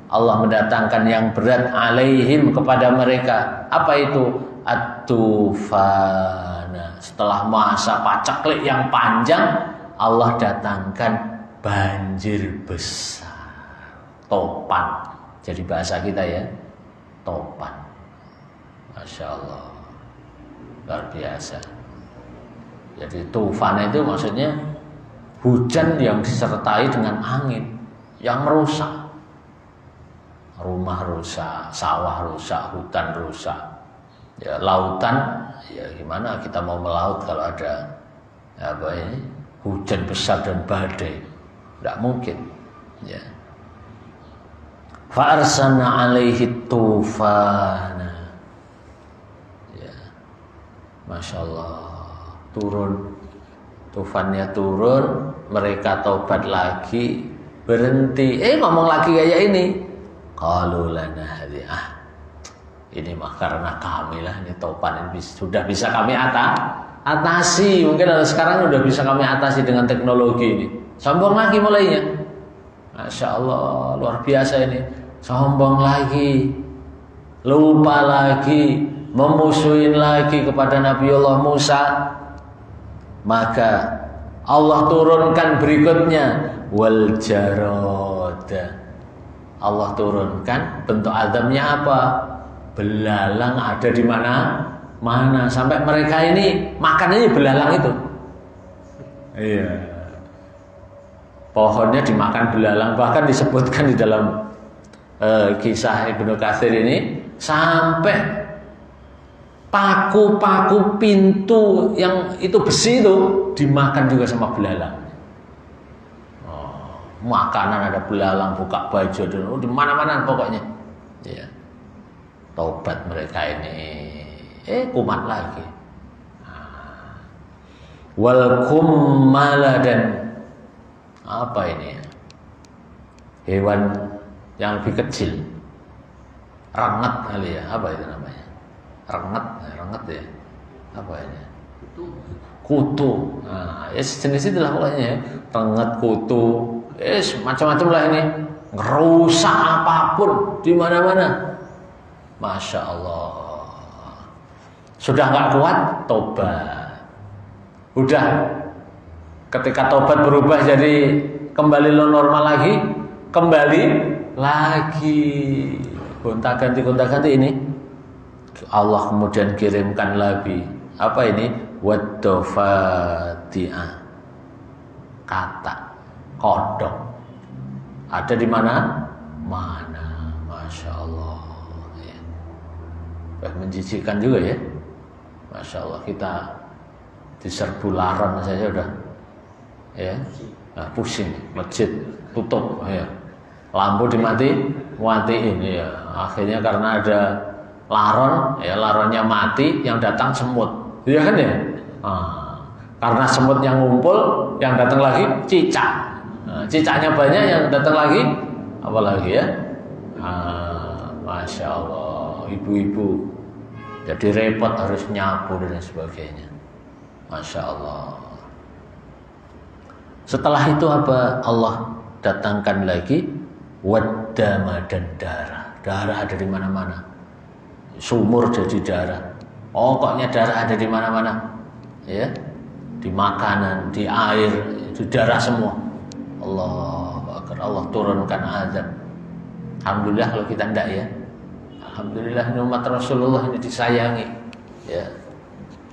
Allah mendatangkan yang berat alaihim kepada mereka. Apa itu? At-tufana. Setelah masa paceklik yang panjang, Allah datangkan banjir besar, topan. Jadi bahasa kita ya, topan. Masya Allah, luar biasa. Jadi tufan itu maksudnya hujan yang disertai dengan angin yang merusak, rumah rusak, sawah rusak, hutan rusak, ya, lautan, ya gimana kita mau melaut kalau ada apa ini hujan besar dan badai, tidak mungkin. Ya. Fa arsalna alaihi tufana. Ya. Masya Allah, turun, tufannya turun, mereka taubat lagi, berhenti, ngomong lagi kayak ini. Qalu lana hadhi, ini mah karena kami lah, ini topan ini sudah bisa kami atasi. Mungkin sekarang sudah bisa kami atasi dengan teknologi ini. Sombong lagi mulainya. Masya Allah, luar biasa ini. Sombong lagi, lupa lagi, memusuhin lagi kepada Nabiullah Musa. Maka Allah turunkan berikutnya wal jarada. Allah turunkan bentuk azabnya apa? Belalang ada di mana sampai mereka ini makanannya belalang itu. Iya. Pohonnya dimakan belalang, bahkan disebutkan di dalam kisah Ibnu Katsir ini sampai paku-paku pintu yang itu besi itu dimakan juga sama belalang. Makanan ada belalang, buka baju dan di mana-mana pokoknya. Ya. Taubat mereka ini, kumat lagi. Wal kummala, dan apa ini? Hewan yang lebih kecil, renget kali ya, apa itu namanya? Renget ya, apa ini? Kutu. Nah, ya sejenis itulah pokoknya. Renget, kutu, macam-macam lah ini, ngerusak apapun di mana-mana. Masya Allah. Sudah nggak kuat, tobat. Udah, ketika tobat berubah jadi kembali normal lagi, kembali lagi gonta-ganti ini. Allah kemudian kirimkan lagi apa ini? Waddafati'ah, kata kodok. Ada di mana? Mana, masya Allah. Ya. Menjijikkan juga ya. Masya Allah, kita diserbu laron saja udah, ya, nah, pusing. Masjid tutup, ya. Lampu matiin, ya. Akhirnya karena ada laron, ya, laronnya mati, yang datang semut, iya kan ya? Nah, karena semut yang ngumpul, yang datang lagi cicak. Nah, cicaknya banyak, yang datang lagi apa lagi ya? Masya Allah, ibu-ibu jadi repot harus nyapu dan sebagainya. Masya Allah. Setelah itu apa? Allah datangkan lagi waddama, dan darah. Darah ada di mana-mana. Sumur jadi darah. Pokoknya darah ada di mana-mana. Ya, di makanan, di air, itu darah semua. Allahu Akbar. Allah turunkan azab. Alhamdulillah kalau kita enggak ya. Alhamdulillah umat Rasulullah ini disayangi. Ya,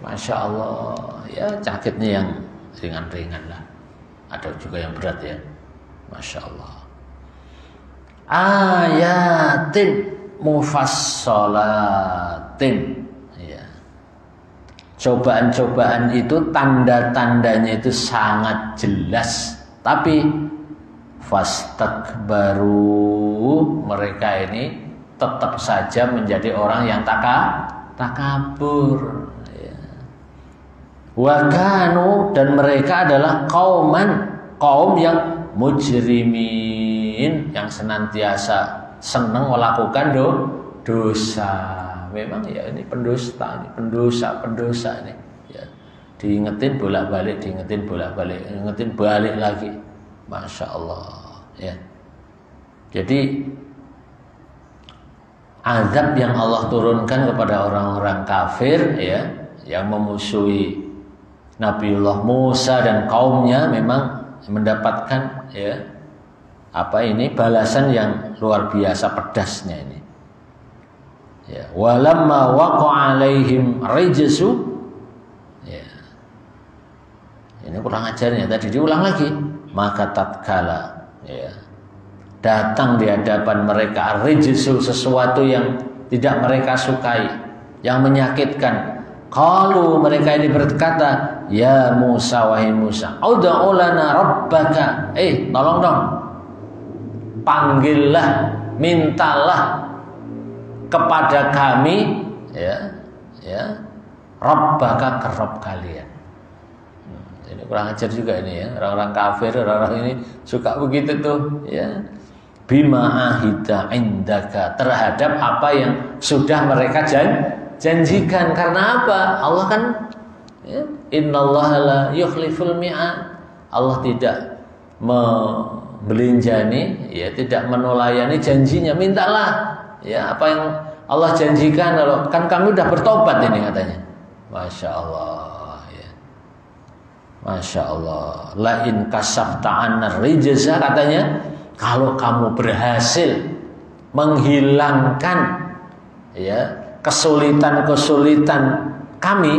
masya Allah. Ya, sakitnya yang ringan-ringan lah. Ada juga yang berat ya. Masya Allah. Ayatin mufassalatin. Ya. Cobaan-cobaan itu tanda-tandanya itu sangat jelas. Tapi fastakbaru, mereka ini tetap saja menjadi orang yang takabur. Ya. Wa kanu, dan mereka adalah kaum yang mujrimin, yang senantiasa senang melakukan dosa. Memang ya ini pendusta, ini pendosa ini. Ya. Diingetin bolak-balik, diingetin balik lagi. Masya Allah. Ya. Jadi azab yang Allah turunkan kepada orang-orang kafir, ya, yang memusuhi Nabiullah Musa dan kaumnya, memang mendapatkan, ya, apa ini, balasan yang luar biasa pedasnya ini. Ya, walamma waqa'a alaihim rijsu. Ya. Ini kurang ajarnya, tadi diulang lagi. Maka tatkala, ya, datang di hadapan mereka rijsu, sesuatu yang tidak mereka sukai, yang menyakitkan. Qalu, mereka ini berkata, ya Musa, wahai Musa, ud'u lana rabbaka. Tolong dong. Panggillah, mintalah kepada kami, ya, Rabbaka, ke Rabb kalian. Ini kurang ajar juga ini ya, orang-orang kafir, orang-orang ini suka begitu tuh, ya. Bima ahida indaka, terhadap apa yang sudah mereka janjikan. Karena apa? Allah kan, ya, innallaha la yukhliful mi'ad. Allah tidak belinjani, ya, tidak menulayani janjinya. Mintalah, ya, apa yang Allah janjikan. Kalau kan kami udah bertobat ini katanya. Masya Allah, ya. Masya Allah. La in kasafta anna rijza, katanya, kalau kamu berhasil menghilangkan, ya, kesulitan-kesulitan kami,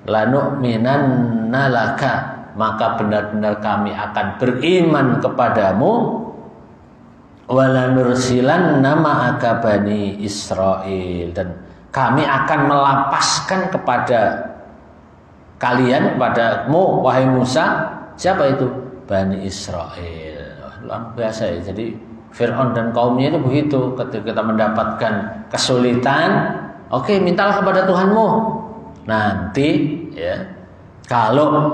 lanu'minanna laka, maka benar-benar kami akan beriman kepadamu, walanursilanna ma'aka bani Israil, dan kami akan melapaskan kepada kalian, padamu wahai Musa, siapa itu? Bani Israil. Luar biasa ya. Jadi Fir'aun dan kaumnya itu begitu, ketika kita mendapatkan kesulitan, oke, mintalah kepada Tuhanmu. Nanti, ya, kalau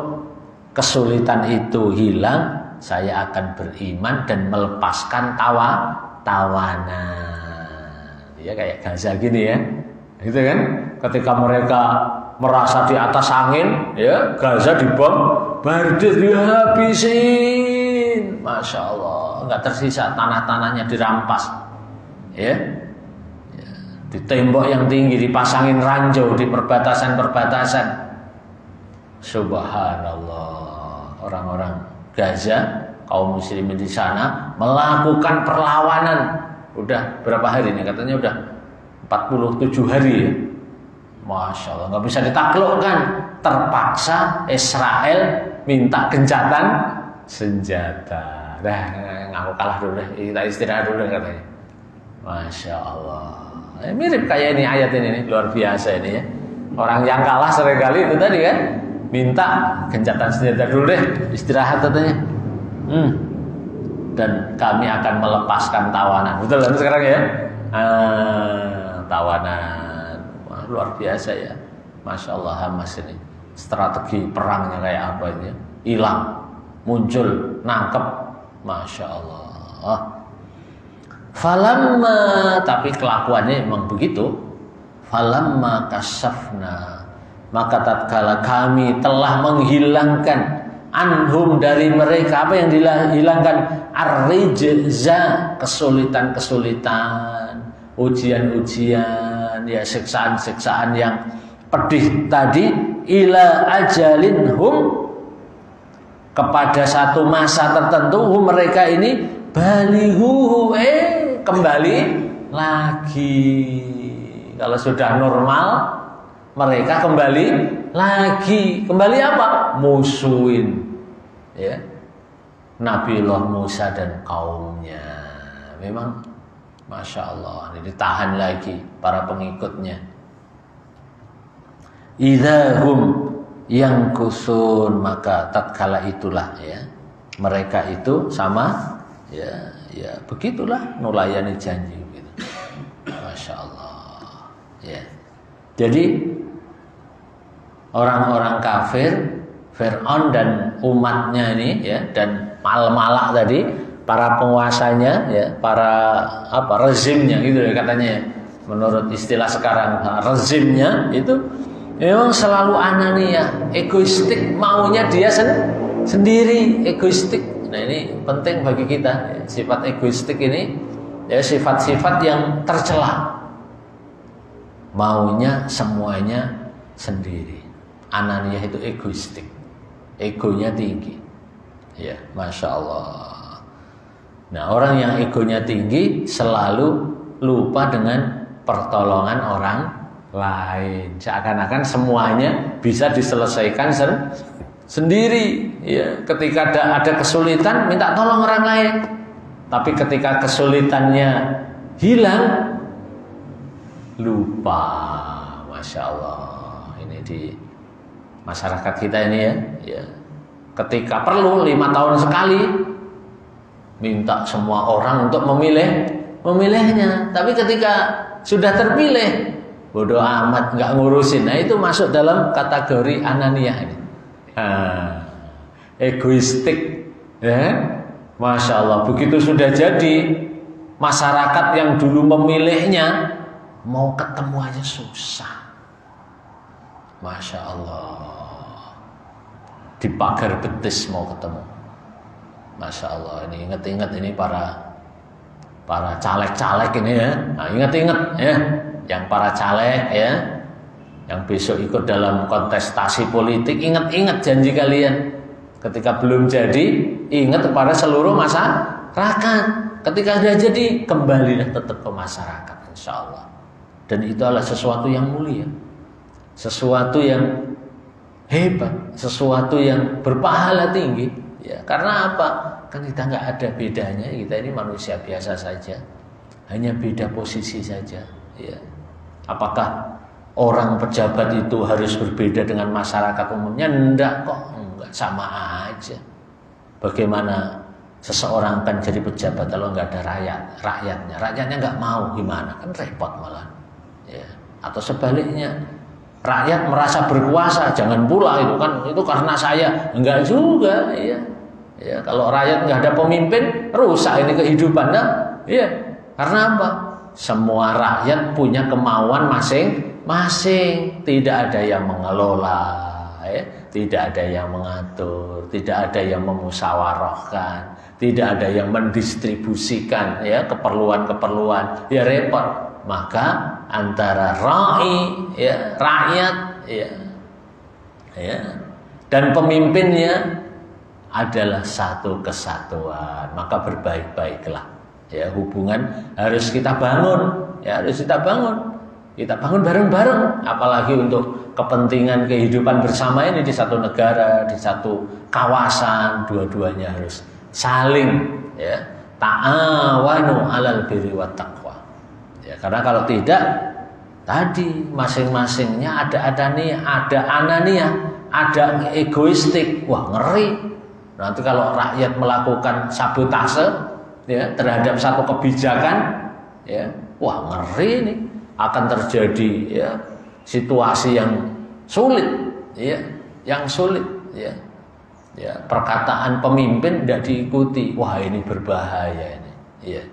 kesulitan itu hilang, saya akan beriman dan melepaskan tawanan. Ya, kayak Gaza gini ya, gitu kan? Ketika mereka merasa di atas angin, ya, Gaza dibom, Bardir dihabisin. Masya Allah, nggak tersisa, tanah-tanahnya dirampas, ya. Di tembok yang tinggi dipasangin ranjau di perbatasan-perbatasan. Subhanallah, orang-orang Gaza, kaum muslimin di sana melakukan perlawanan. Udah berapa hari ini? Katanya udah 47 hari ya. Masya Allah, nggak bisa ditaklukkan. Terpaksa Israel minta gencatan senjata. Dah, ngaku kalah dulu deh, kita istirahat dulu katanya. Masya Allah. Mirip kayak ini ayat ini nih, luar biasa ini ya. Orang yang kalah seringkali itu tadi kan, minta gencatan senjata dulu deh, istirahat katanya. Dan kami akan melepaskan tawanan. Betul kan sekarang ya? Tawanan. Wah, luar biasa ya. Masya Allah, Hamas ini strategi perangnya kayak apa ini ya? Hilang, muncul, nangkep. Masya Allah. Falamma, tapi kelakuannya memang begitu. Falamma kasafna, maka tatkala kami telah menghilangkan anhum dari mereka, apa yang dihilangkan? Ar-rijza, kesulitan-kesulitan, ujian-ujian, ya siksaan-siksaan yang pedih tadi, ila ajalin hum, kepada satu masa tertentu, mereka ini balihu, kembali lagi. Kalau sudah normal, mereka kembali lagi. Kembali apa? Musuhin ya Nabiullah Musa dan kaumnya. Memang Masya Allah, ini ditahan lagi para pengikutnya. Idahum yang kusun, maka tatkala itulah ya, mereka itu sama ya begitulah nulayani janji gitu. Masya Allah ya. Jadi orang-orang kafir, Fir'aun dan umatnya ini ya, dan mal-malak tadi, para penguasanya ya, para rezimnya gitu ya katanya ya. Menurut istilah sekarang rezimnya itu memang selalu anania, egoistik, maunya dia sendiri, egoistik. Nah ini penting bagi kita ya. Sifat egoistik ini ya sifat-sifat yang tercela. Maunya semuanya sendiri. Anania itu egoistik, egonya tinggi. Ya, Masya Allah. Nah orang yang egonya tinggi selalu lupa dengan pertolongan orang lain. Seakan-akan semuanya bisa diselesaikan sendiri. Ya, ketika ada kesulitan minta tolong orang lain. Tapi ketika kesulitannya hilang, lupa. Masya Allah. Ini di masyarakat kita ini ya. Ketika perlu 5 tahun sekali minta semua orang untuk memilihnya. Tapi ketika sudah terpilih, bodoh amat, nggak ngurusin. Nah itu masuk dalam kategori anania ini. Egoistik ya. Masya Allah. Begitu sudah jadi, masyarakat yang dulu memilihnya mau ketemu aja susah. Masya Allah. Di pagar betis mau ketemu. Masya Allah. Ini ingat-ingat ini para caleg-caleg ini ya. Nah, ingat-ingat ya. Yang para caleg ya, yang besok ikut dalam kontestasi politik, ingat-ingat janji kalian. Ketika belum jadi, ingat kepada seluruh masyarakat. Ketika sudah jadi, kembalilah tetap ke masyarakat, insya Allah. Dan itu adalah sesuatu yang mulia, sesuatu yang hebat, sesuatu yang berpahala tinggi. Ya, karena apa? Kan kita nggak ada bedanya. Kita ini manusia biasa saja, hanya beda posisi saja. Ya. Apakah orang pejabat itu harus berbeda dengan masyarakat umumnya? Enggak kok, enggak, sama aja. Bagaimana seseorang kan jadi pejabat kalau nggak ada rakyatnya nggak mau, gimana? Kan repot malah. Ya. Atau sebaliknya, rakyat merasa berkuasa, jangan pula itu karena saya, enggak juga. Ya. Ya, kalau rakyat nggak ada pemimpin, rusak ini kehidupan, nah? Ya. Karena apa? Semua rakyat punya kemauan masing-masing, tidak ada yang mengelola, ya. Tidak ada yang mengatur, tidak ada yang memusyawarahkan, tidak ada yang mendistribusikan ya keperluan-keperluan, ya repot. Maka antara ya, rakyat ya, dan pemimpinnya adalah satu kesatuan, maka berbaik-baiklah. Ya, hubungan harus kita bangun, ya harus kita bangun. Kita bangun bareng-bareng, apalagi untuk kepentingan kehidupan bersama ini di satu negara, di satu kawasan, dua-duanya harus saling ya, ta'awanu 'alal birri wat taqwa. Ya, karena kalau tidak tadi masing-masingnya ada anania, ada egoistik. Wah, ngeri. Nanti kalau rakyat melakukan sabotase ya terhadap satu kebijakan ya, wah ngeri ini. Akan terjadi ya situasi yang sulit ya, yang sulit ya. Ya, perkataan pemimpin tidak diikuti, wah ini berbahaya ini. Ya.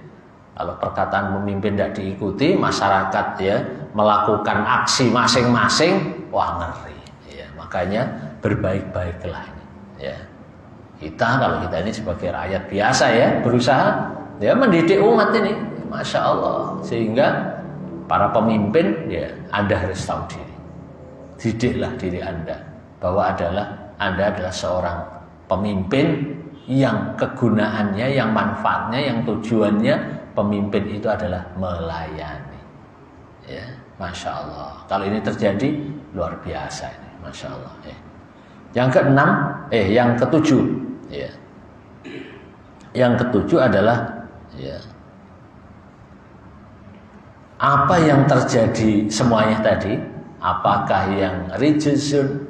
Kalau perkataan pemimpin tidak diikuti, masyarakat ya melakukan aksi masing-masing, wah ngeri. Ya, makanya berbaik-baiklah ini. Ya. Kita kalau kita ini sebagai rakyat biasa ya berusaha ya mendidik umat ini, masya Allah, sehingga para pemimpin ya Anda harus tahu diri, didiklah diri Anda bahwa Anda adalah seorang pemimpin yang kegunaannya, yang manfaatnya, yang tujuannya pemimpin itu adalah melayani. Ya, masya Allah. Kalau ini terjadi luar biasa ini, masya Allah. Ya. Yang ketujuh, ya. Yang ketujuh adalah ya, apa yang terjadi semuanya tadi, apakah yang rijsun,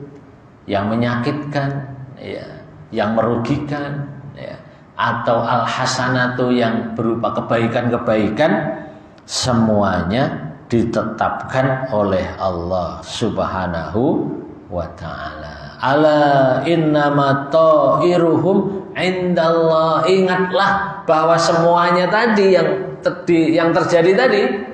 yang menyakitkan, ya, yang merugikan, ya, atau al-hasanatu yang berupa kebaikan-kebaikan, semuanya ditetapkan oleh Allah Subhanahu wa ta'ala. Ala innama ta'iruhum indallah. Ingatlah bahwa semuanya tadi yang terjadi tadi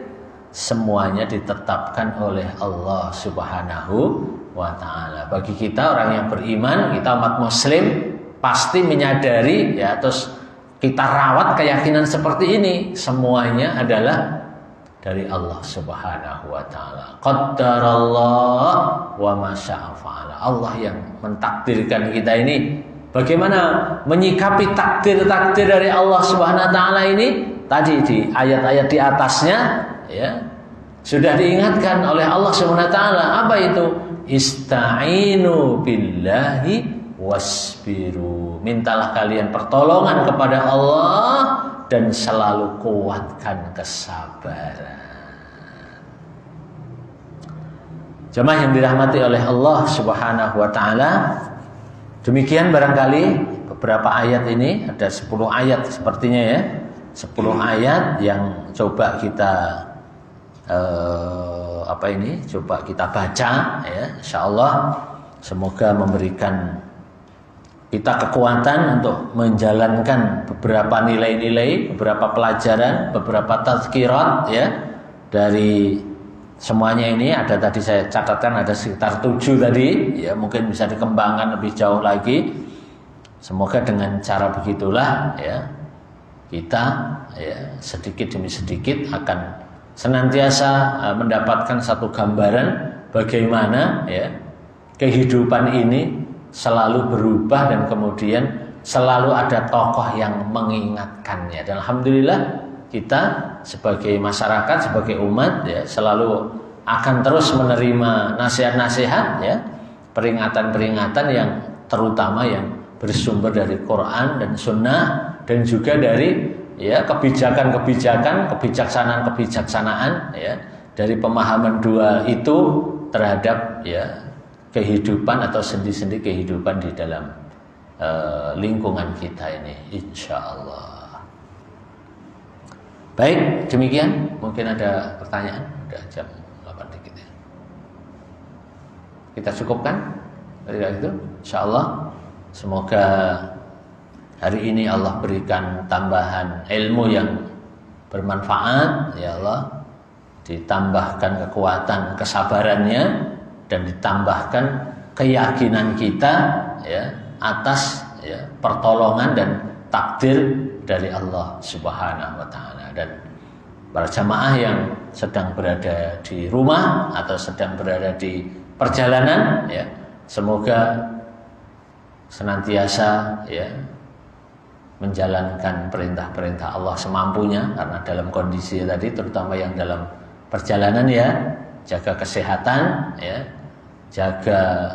semuanya ditetapkan oleh Allah Subhanahu wa ta'ala. Bagi kita orang yang beriman, kita umat muslim pasti menyadari ya, terus kita rawat keyakinan seperti ini, semuanya adalah dari Allah Subhanahu wa ta'ala. Qaddarallah wa ma syaa fa'ala. Allah yang mentakdirkan kita ini. Bagaimana menyikapi takdir-takdir dari Allah Subhanahu wa ta'ala ini? Tadi di ayat-ayat di atasnya ya sudah diingatkan oleh Allah Subhanahu wa ta'ala. Apa itu? Ista'inu billahi wasbiru. Mintalah kalian pertolongan kepada Allah dan selalu kuatkan kesabaran. Jemaah yang dirahmati oleh Allah Subhanahu wa ta'ala, demikian barangkali beberapa ayat ini, ada 10 ayat sepertinya ya, 10 ayat yang coba kita coba kita baca ya, insyaallah semoga memberikan kita kekuatan untuk menjalankan beberapa nilai-nilai, beberapa pelajaran, beberapa tazkirat ya dari semuanya ini. Ada tadi saya catatkan ada sekitar 7 tadi ya, mungkin bisa dikembangkan lebih jauh lagi. Semoga dengan cara begitulah ya kita ya sedikit demi sedikit akan senantiasa mendapatkan satu gambaran bagaimana ya kehidupan ini selalu berubah dan kemudian selalu ada tokoh yang mengingatkannya. Dan alhamdulillah kita sebagai masyarakat, sebagai umat ya selalu akan terus menerima nasihat-nasihat ya, peringatan-peringatan yang terutama yang bersumber dari Quran dan Sunnah, dan juga dari ya kebijaksanaan ya dari pemahaman dua itu terhadap ya kehidupan atau sendi-sendi kehidupan di dalam lingkungan kita ini, insya Allah. Baik, demikian. Mungkin ada pertanyaan. Udah jam 8 dikit ya. Kita cukupkan dari itu, insya Allah. Semoga hari ini Allah berikan tambahan ilmu yang bermanfaat, ya Allah, ditambahkan kekuatan kesabarannya dan ditambahkan keyakinan kita ya atas ya pertolongan dan takdir dari Allah Subhanahu wa ta'ala. Dan para jamaah yang sedang berada di rumah atau sedang berada di perjalanan ya, semoga senantiasa ya menjalankan perintah-perintah Allah semampunya, karena dalam kondisi tadi terutama yang dalam perjalanan ya jaga kesehatan, ya, jaga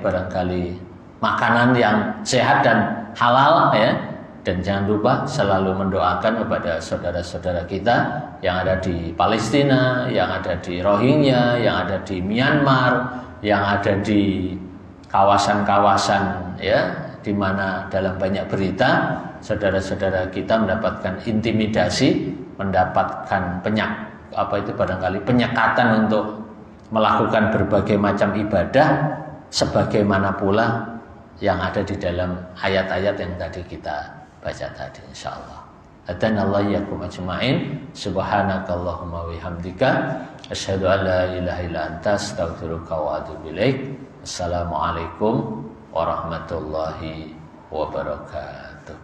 barangkali makanan yang sehat dan halal, ya, dan jangan lupa selalu mendoakan kepada saudara-saudara kita yang ada di Palestina, yang ada di Rohingya, yang ada di Myanmar, yang ada di kawasan-kawasan, ya, di mana dalam banyak berita saudara-saudara kita mendapatkan intimidasi, mendapatkan barangkali penyekatan untuk melakukan berbagai macam ibadah, sebagaimana pula yang ada di dalam ayat-ayat yang tadi kita baca tadi, insyaallah. Adanallahu iyyakum ajmain. Subhanakallahumma wa bihamdika asyhadu an la ilaha illa anta astaghfiruka wa atubu ilaik. Assalamualaikum warahmatullahi wabarakatuh.